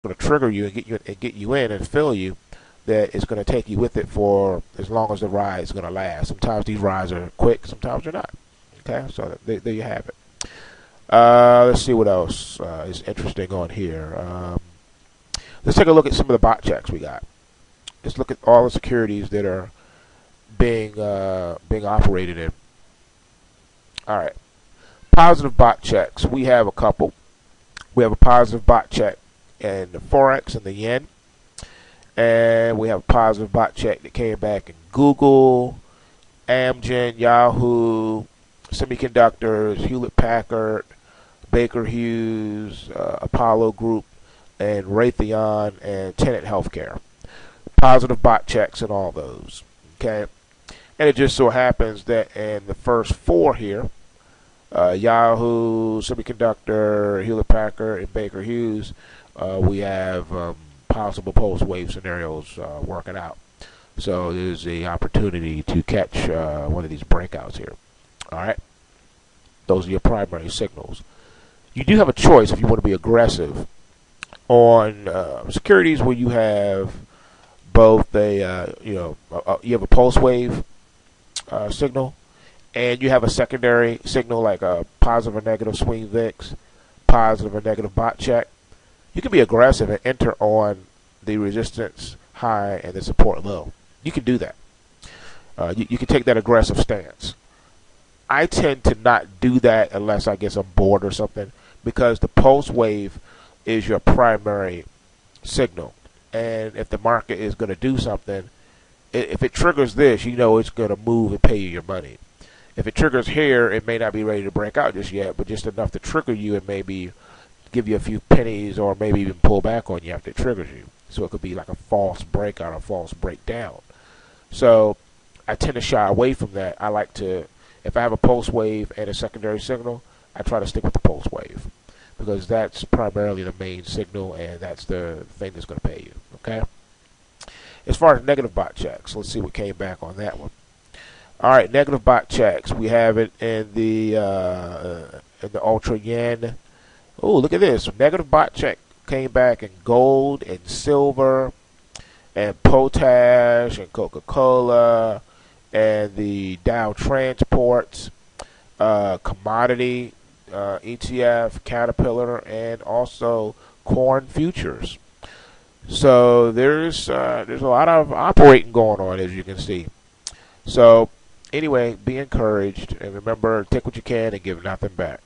going to trigger you and get you in and fill you, that it's going to take you with it for as long as the ride is going to last. Sometimes these rides are quick, sometimes they're not. Okay, so there you have it. Let's see what else is interesting on here. Let's take a look at some of the bot checks we got. Let's look at all the securities that are being operated in. All right, positive bot checks. We have a couple. We have a positive bot check in the Forex and the yen, and we have a positive bot check that came back in Google, Amgen, Yahoo, Semiconductors, Hewlett Packard, Baker Hughes, Apollo Group, and Raytheon and Tenet Healthcare. Positive bot checks in all those. Okay, and it just so happens that in the first four here, Yahoo, Semiconductor, Hewlett Packard, and Baker Hughes, we have possible post-wave scenarios working out. So there's the opportunity to catch one of these breakouts here. All right, those are your primary signals. You do have a choice if you want to be aggressive on securities where you have both a you have a pulse wave signal, and you have a secondary signal like a positive or negative swing VIX, positive or negative bot check. You can be aggressive and enter on the resistance high and the support low. You can do that. You can take that aggressive stance. I tend to not do that unless I guess I'm bored or something, because the pulse wave is your primary signal. And if the market is going to do something, if it triggers this, you know it's going to move and pay you your money. If it triggers here, it may not be ready to break out just yet, but just enough to trigger you and maybe give you a few pennies or maybe even pull back on you after it triggers you. So it could be like a false breakout or a false breakdown. So I tend to shy away from that. I like to, if I have a pulse wave and a secondary signal, I try to stick with the pulse wave, because that's primarily the main signal and that's the thing that's going to pay you. Okay. As far as negative bot checks, let's see what came back on that one. All right, negative bot checks. We have it in the ultra yen. Oh, look at this. Negative bot check came back in gold and silver and potash and Coca-Cola and the Dow transports, commodity ETF, Caterpillar, and also corn futures. So there's a lot of operating going on, as you can see. So anyway, be encouraged, and remember, take what you can and give nothing back.